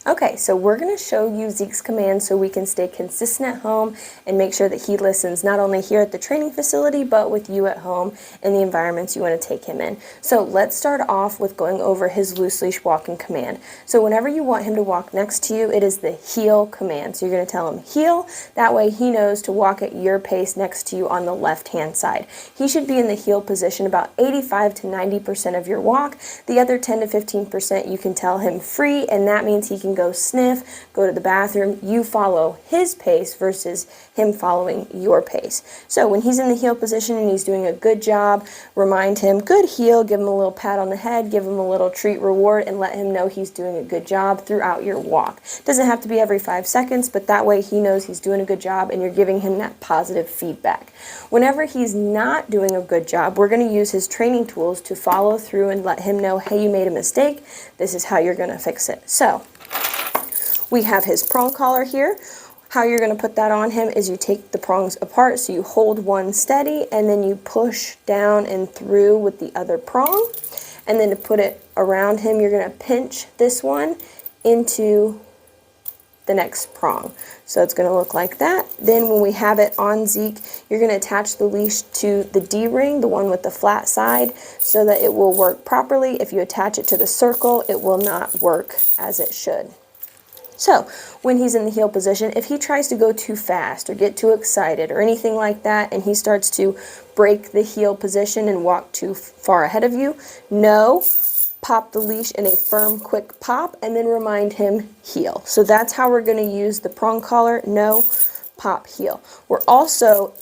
Okay, so we're going to show you Zeke's commands so we can stay consistent at home and make sure that he listens not only here at the training facility, but with you at home in the environments you want to take him in. So let's start off with going over his loose leash walking command. So whenever you want him to walk next to you, it is the heel command. So you're going to tell him heel, that way he knows to walk at your pace next to you on the left-hand side. He should be in the heel position about 85 to 90% of your walk. The other 10 to 15% you can tell him free, and that means he can go sniff, go to the bathroom. You follow his pace versus him following your pace. So when he's in the heel position and he's doing a good job, remind him, good heel, give him a little pat on the head, give him a little treat reward, and let him know he's doing a good job throughout your walk. Doesn't have to be every 5 seconds, but that way he knows he's doing a good job and you're giving him that positive feedback. Whenever he's not doing a good job, we're going to use his training tools to follow through and let him know, hey, you made a mistake. This is how you're going to fix it. So we have his prong collar here. How you're going to put that on him is you take the prongs apart, so you hold one steady and then you push down and through with the other prong. And then to put it around him, you're going to pinch this one into the next prong. So it's going to look like that. Then when we have it on Zeke, you're going to attach the leash to the D-ring, the one with the flat side, so that it will work properly. If you attach it to the circle, it will not work as it should. So when he's in the heel position, if he tries to go too fast or get too excited or anything like that, and he starts to break the heel position and walk too far ahead of you, no, pop the leash in a firm, quick pop, and then remind him heel. So that's how we're going to use the prong collar, no, pop, heel. We're also,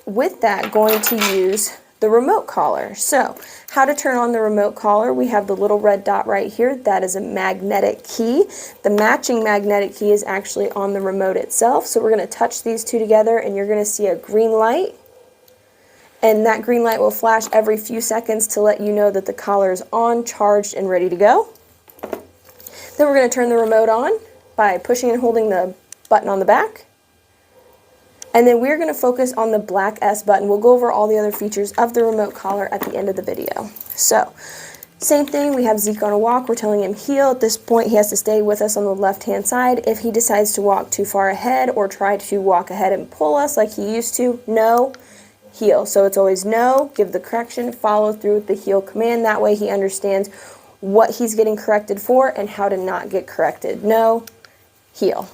with that, going to use the remote collar. So how to turn on the remote collar, we have the little red dot right here. That is a magnetic key. The matching magnetic key is actually on the remote itself. So we're going to touch these two together and you're going to see a green light. And that green light will flash every few seconds to let you know that the collar is on, charged, and ready to go. Then we're going to turn the remote on by pushing and holding the button on the back. And then we're going to focus on the black S button. We'll go over all the other features of the remote collar at the end of the video. So, same thing, we have Zeke on a walk. We're telling him heel. At this point, he has to stay with us on the left-hand side. If he decides to walk too far ahead or try to walk ahead and pull us like he used to, no, heel. So it's always no, give the correction, follow through with the heel command. That way he understands what he's getting corrected for and how to not get corrected. No, heel.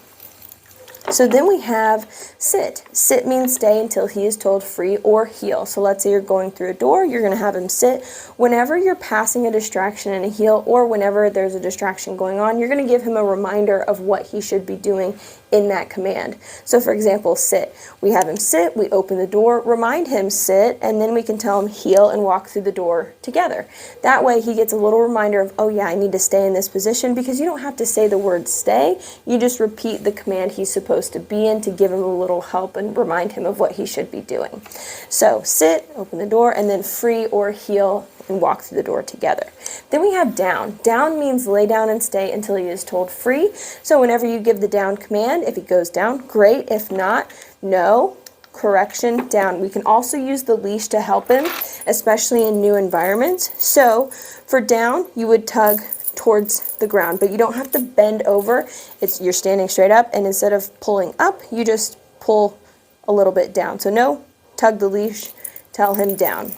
So then we have sit. Sit means stay until he is told free or heel. So let's say you're going through a door, you're going to have him sit. Whenever you're passing a distraction in a heel or whenever there's a distraction going on, you're going to give him a reminder of what he should be doing in that command. So for example, sit. We have him sit, we open the door, remind him sit, and then we can tell him heel and walk through the door together. That way he gets a little reminder of, oh yeah, I need to stay in this position, because you don't have to say the word stay, you just repeat the command he's supposed to be in to give him a little help and remind him of what he should be doing. So sit, open the door, and then free or heel and walk through the door together. Then we have down. Down means lay down and stay until he is told free. So whenever you give the down command, if he goes down, great. If not, no, correction, down. We can also use the leash to help him, especially in new environments. So for down, you would tug towards the ground, but you don't have to bend over. You're standing straight up, and instead of pulling up, you just pull a little bit down. So no, tug the leash, tell him down.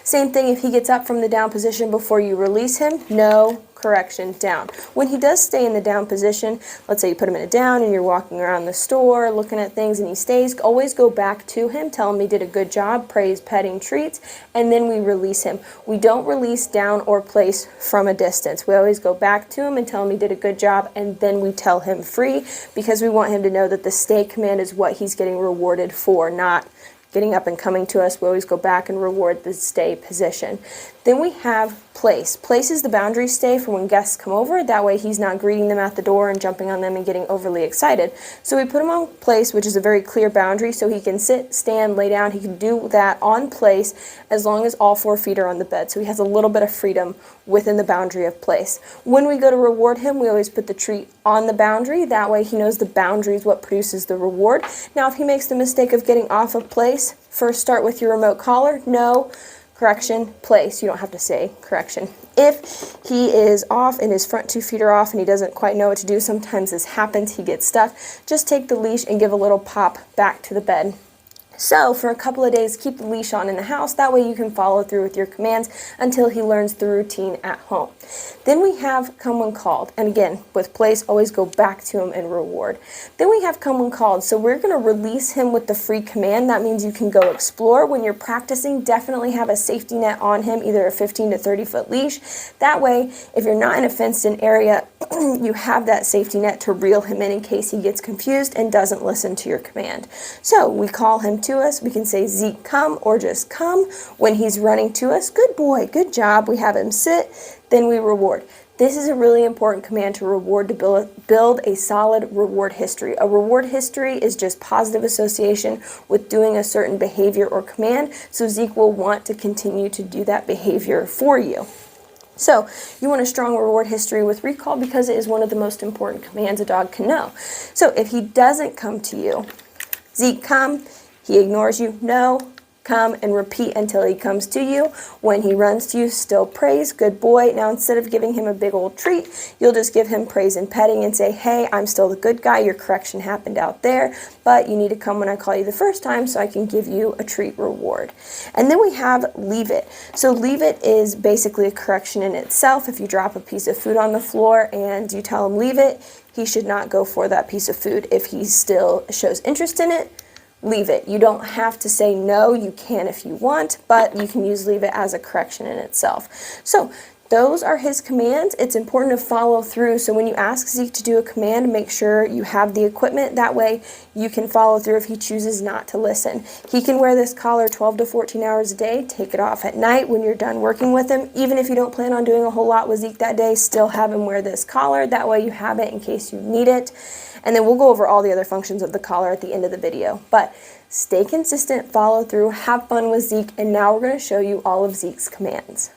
Same thing if he gets up from the down position before you release him, no, correction, down. When he does stay in the down position, let's say you put him in a down and you're walking around the store looking at things and he stays, always go back to him, tell him he did a good job, praise, petting, treats, and then we release him. We don't release down or place from a distance. We always go back to him and tell him he did a good job, and then we tell him free, because we want him to know that the stay command is what he's getting rewarded for, not getting up and coming to us. We always go back and reward the stay position. Then we have place. Place is the boundary stay for when guests come over. That way he's not greeting them at the door and jumping on them and getting overly excited. So we put him on place, which is a very clear boundary, so he can sit, stand, lay down. He can do that on place as long as all 4 feet are on the bed. So he has a little bit of freedom within the boundary of place. When we go to reward him, we always put the treat on the boundary. That way he knows the boundary is what produces the reward. Now if he makes the mistake of getting off of place, first start with your remote collar. No, correction, place. You don't have to say correction. If he is off and his front 2 feet are off and he doesn't quite know what to do, sometimes this happens, he gets stuck, just take the leash and give a little pop back to the bed. So for a couple of days, keep the leash on in the house. That way you can follow through with your commands until he learns the routine at home. Then we have come when called. And again, with place, always go back to him and reward. Then we have come when called. So we're going to release him with the free command. That means you can go explore. When you're practicing, definitely have a safety net on him, either a 15 to 30 foot leash. That way, if you're not in a fenced-in area, you have that safety net to reel him in case he gets confused and doesn't listen to your command. So we call him to us. We can say, Zeke, come, or just come. When he's running to us, good boy, good job. We have him sit, then we reward. This is a really important command to reward, to build a solid reward history. A reward history is just positive association with doing a certain behavior or command, so Zeke will want to continue to do that behavior for you. So you want a strong reward history with recall because it is one of the most important commands a dog can know. So if he doesn't come to you, Zeke, come. He ignores you, no, come, and repeat until he comes to you. When he runs to you, still praise, good boy. Now instead of giving him a big old treat, you'll just give him praise and petting and say, hey, I'm still the good guy, your correction happened out there, but you need to come when I call you the first time so I can give you a treat reward. And then we have leave it. So leave it is basically a correction in itself. If you drop a piece of food on the floor and you tell him leave it, he should not go for that piece of food. If he still shows interest in it, leave it. You don't have to say no, you can if you want, but you can use leave it as a correction in itself. So those are his commands. It's important to follow through. So when you ask Zeke to do a command, make sure you have the equipment. That way you can follow through if he chooses not to listen. He can wear this collar 12 to 14 hours a day. Take it off at night when you're done working with him. Even if you don't plan on doing a whole lot with Zeke that day, still have him wear this collar. That way you have it in case you need it. And then we'll go over all the other functions of the collar at the end of the video. But stay consistent, follow through, have fun with Zeke, and now we're going to show you all of Zeke's commands.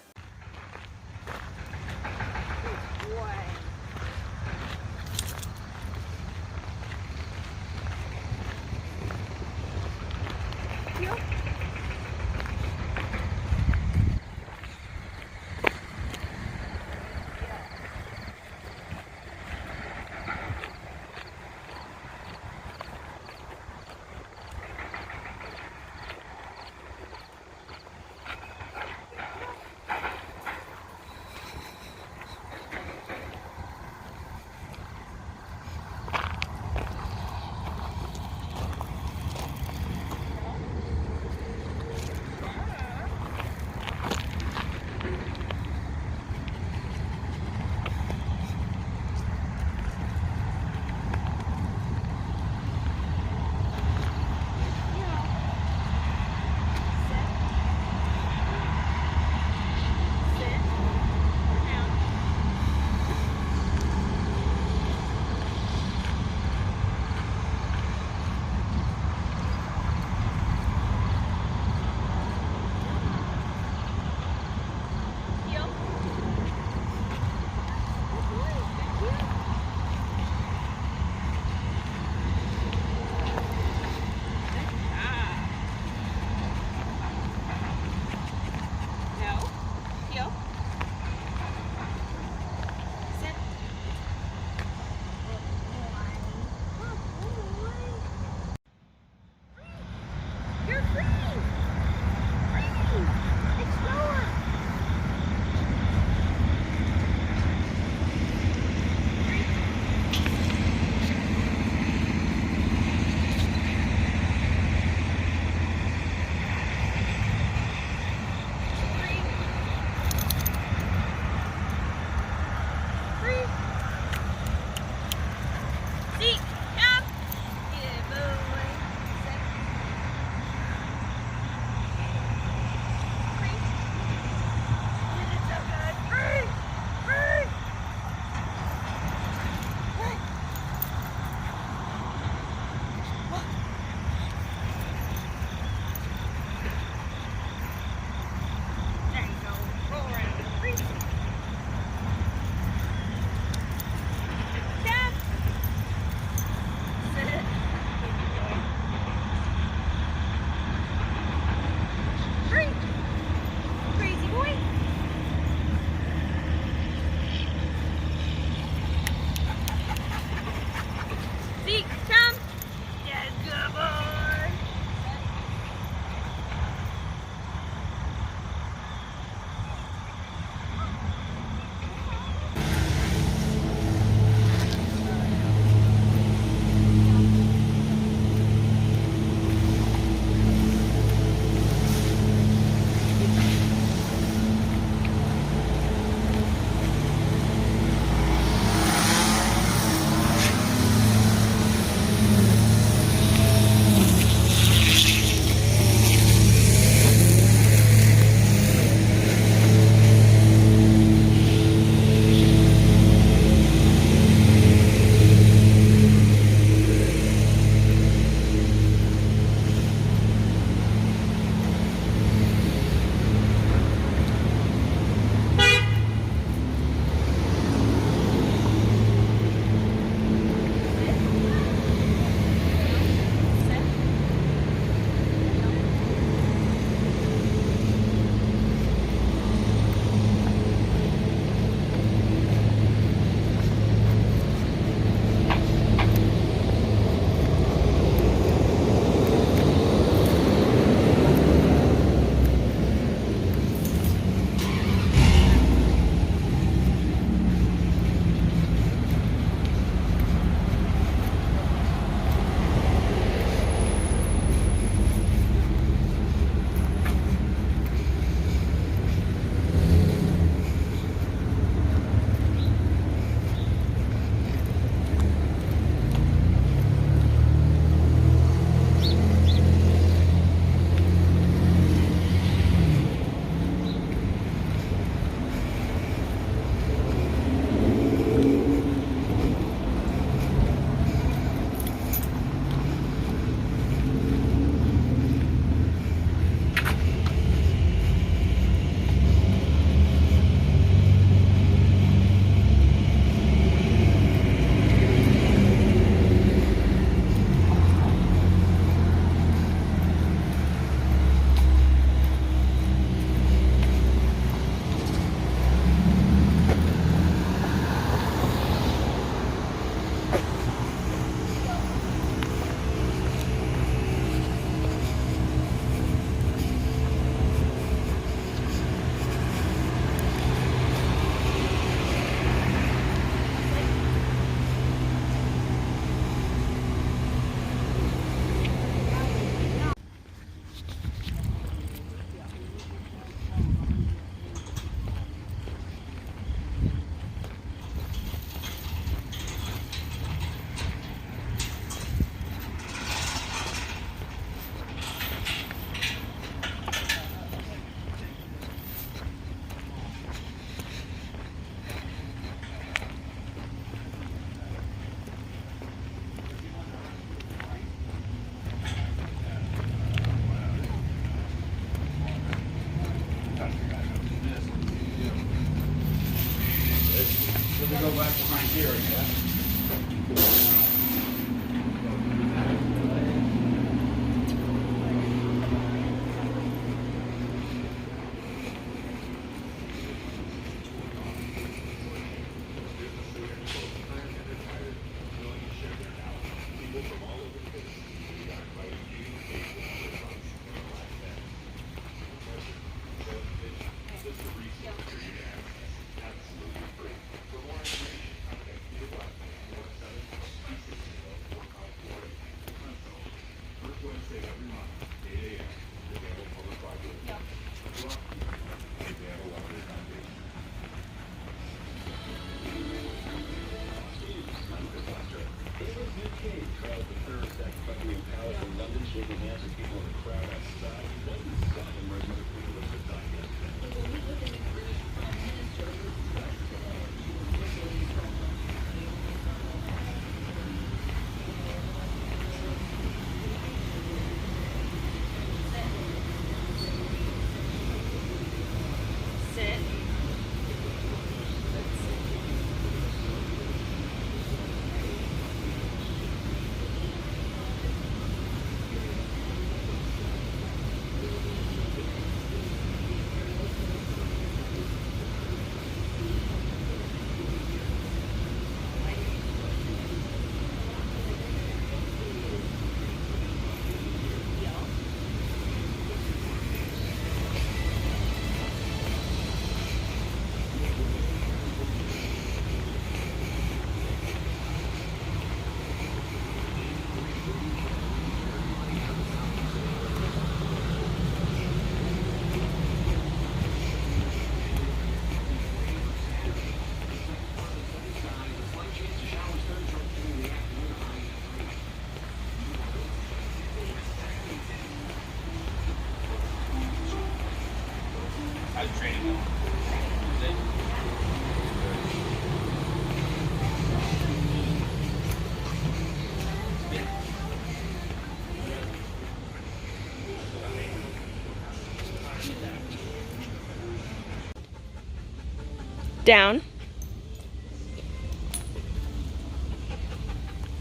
Down.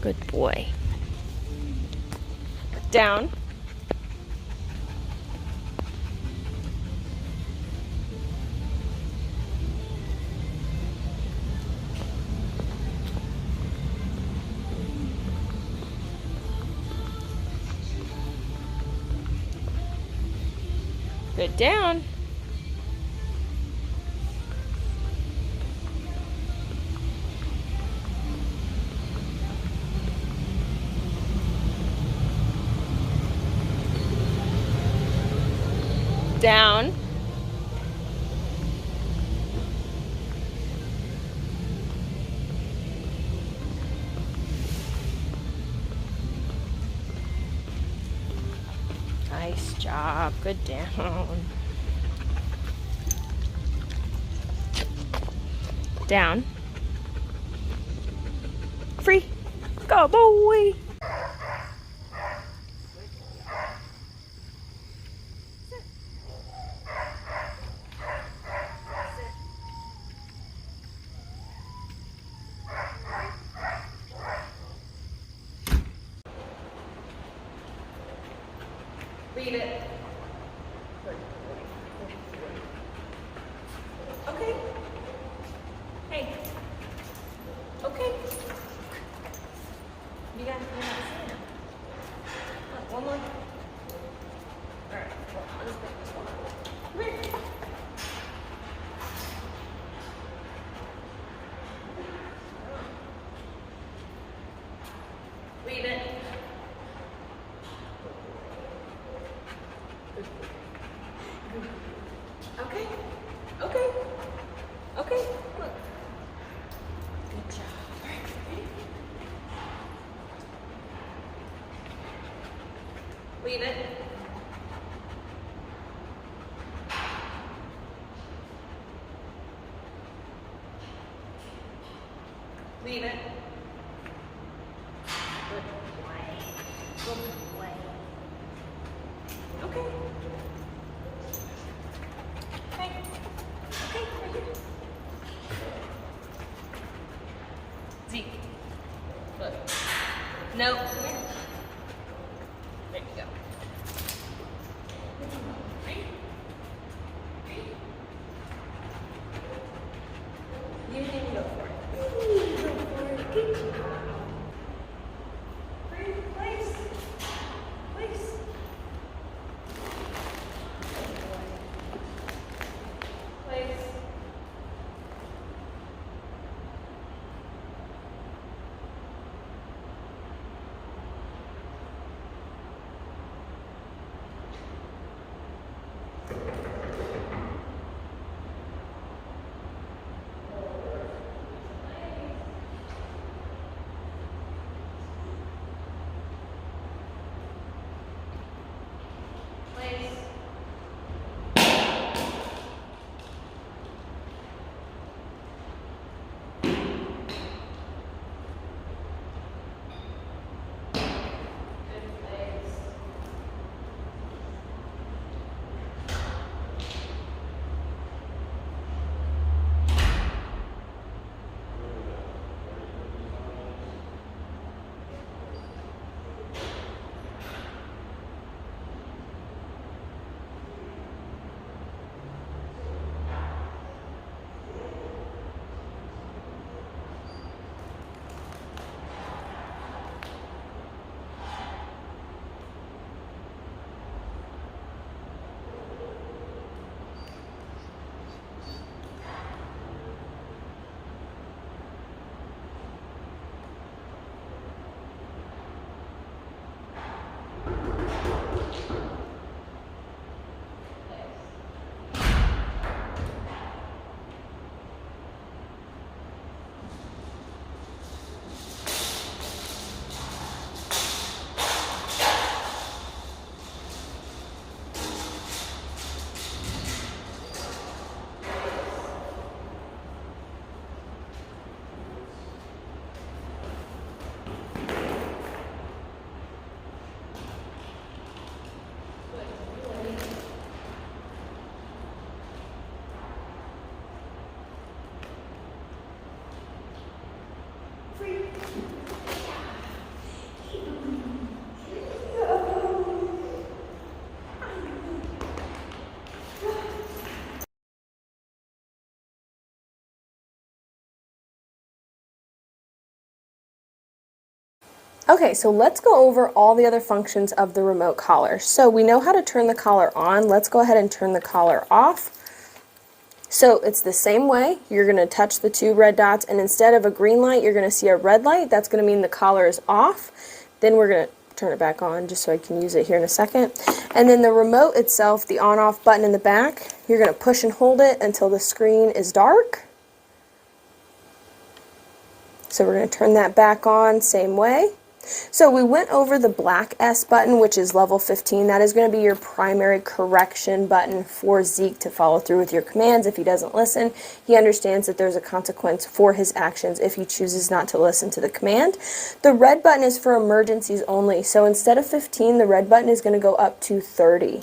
Good boy. Down. Good. Down. Down. Nice job. Good down. Down. Free. Go, boy. Leave it. Okay. Hey. Okay. You got sand. Look, one more. Alright, well, I'll just pick this one up. Come here. Leave it. Okay. Okay. Okay. Look. Good job. All right. Ready? Leave it. Leave it. Good boy. Good boy. Okay. Okay. Okay, right here. Zeke. No. Come here. There you go. You can go for it. Go for it. Good job. Place. Place. Place. Okay, so let's go over all the other functions of the remote collar. So we know how to turn the collar on. Let's go ahead and turn the collar off. So it's the same way. You're going to touch the two red dots, and instead of a green light, you're going to see a red light. That's going to mean the collar is off. Then we're going to turn it back on just so I can use it here in a second. And then the remote itself, the on-off button in the back, you're going to push and hold it until the screen is dark. So we're going to turn that back on, same way. So we went over the black S button, which is level 15. That is going to be your primary correction button for Zeke to follow through with your commands. If he doesn't listen, he understands that there's a consequence for his actions if he chooses not to listen to the command. The red button is for emergencies only. So instead of 15, the red button is going to go up to 30.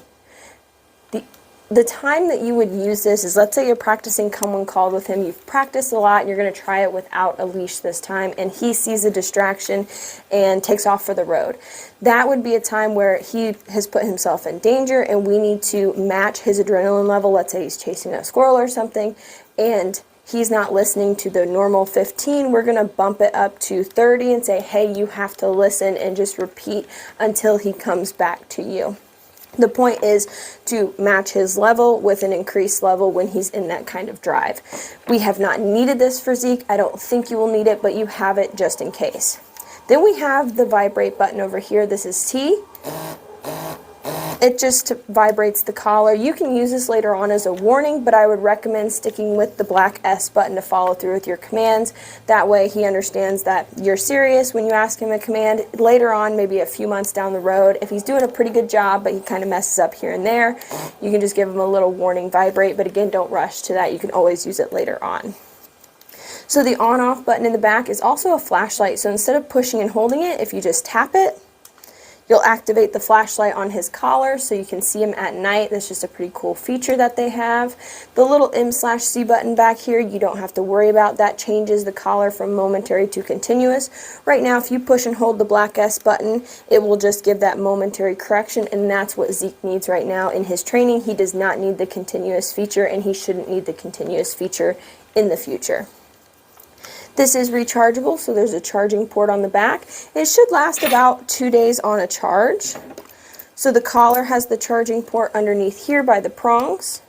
The time that you would use this is, let's say you're practicing come when called with him, you've practiced a lot, and you're going to try it without a leash this time, and he sees a distraction and takes off for the road. That would be a time where he has put himself in danger, and we need to match his adrenaline level. Let's say he's chasing a squirrel or something, and he's not listening to the normal 15. We're going to bump it up to 30 and say, hey, you have to listen, and just repeat until he comes back to you. The point is to match his level with an increased level when he's in that kind of drive. We have not needed this for Zeke. I don't think you will need it, but you have it just in case. Then we have the vibrate button over here. This is T. It just vibrates the collar. You can use this later on as a warning, but I would recommend sticking with the black S button to follow through with your commands. That way he understands that you're serious when you ask him a command. Later on, maybe a few months down the road, if he's doing a pretty good job, but he kind of messes up here and there, you can just give him a little warning vibrate, but again, don't rush to that. You can always use it later on. So the on-off button in the back is also a flashlight. So instead of pushing and holding it, if you just tap it, You'll activate the flashlight on his collar so you can see him at night. That's just a pretty cool feature that they have. The little M/C button back here, you don't have to worry about. That changes the collar from momentary to continuous. Right now, if you push and hold the black S button, it will just give that momentary correction, and that's what Zeke needs right now in his training. He does not need the continuous feature, and he shouldn't need the continuous feature in the future. This is rechargeable, so there's a charging port on the back. It should last about 2 days on a charge. So the collar has the charging port underneath here by the prongs.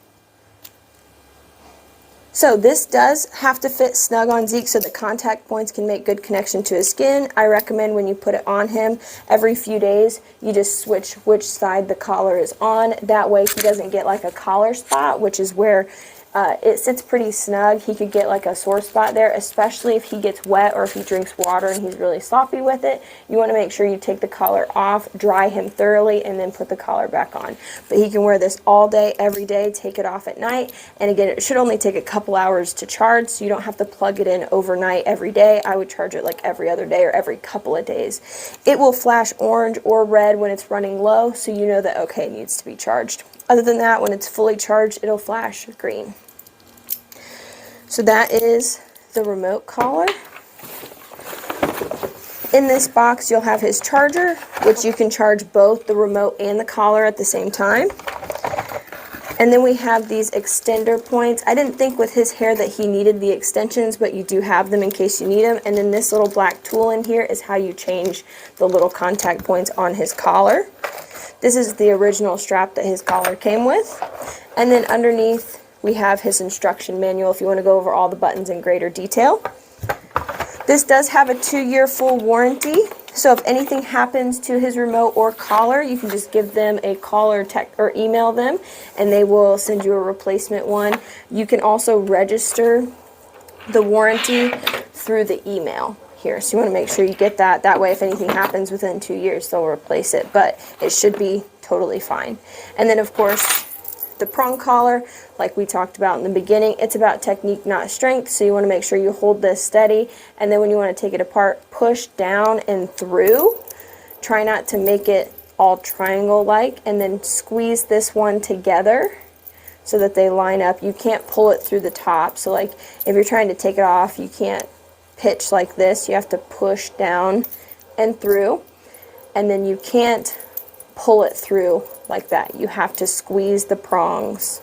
So this does have to fit snug on Zeke so the contact points can make good connection to his skin. I recommend when you put it on him, every few days, you just switch which side the collar is on. That way he doesn't get like a collar spot, which is where it sits pretty snug. He could get like a sore spot there, especially if he gets wet or if he drinks water and he's really sloppy with it. You want to make sure you take the collar off, dry him thoroughly, and then put the collar back on. But he can wear this all day, every day, take it off at night. And again, it should only take a couple hours to charge, so you don't have to plug it in overnight every day. I would charge it like every other day or every couple of days. It will flash orange or red when it's running low, so you know that, okay, it needs to be charged. Other than that, when it's fully charged, it'll flash green. So that is the remote collar. In this box, you'll have his charger, which you can charge both the remote and the collar at the same time. And then we have these extender points. I didn't think with his hair that he needed the extensions, but you do have them in case you need them. And then this little black tool in here is how you change the little contact points on his collar. This is the original strap that his collar came with. And then underneath, we have his instruction manual if you want to go over all the buttons in greater detail. This does have a 2-year full warranty, so if anything happens to his remote or collar, you can just give them a call or text or email them, and they will send you a replacement one. You can also register the warranty through the email here, so you want to make sure you get that. That way, if anything happens within 2 years, they'll replace it, but it should be totally fine. And then, of course, the prong collar, like we talked about in the beginning, it's about technique, not strength, so you want to make sure you hold this steady, and then when you want to take it apart, push down and through. Try not to make it all triangle-like, and then squeeze this one together so that they line up. You can't pull it through the top, so like if you're trying to take it off, you can't pitch like this. You have to push down and through, and then you can't pull it through like that. You have to squeeze the prongs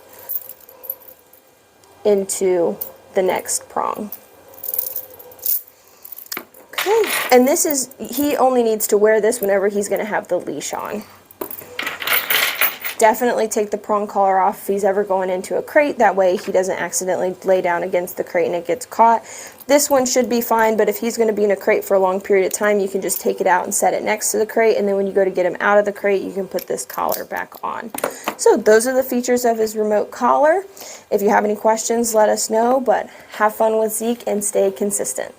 into the next prong. Okay, and this is, he only needs to wear this whenever he's going to have the leash on. Definitely take the prong collar off if he's ever going into a crate. That way he doesn't accidentally lay down against the crate and it gets caught. This one should be fine, but if he's going to be in a crate for a long period of time, you can just take it out and set it next to the crate, and then when you go to get him out of the crate, you can put this collar back on. So those are the features of his remote collar. If you have any questions, let us know, but have fun with Zeke and stay consistent.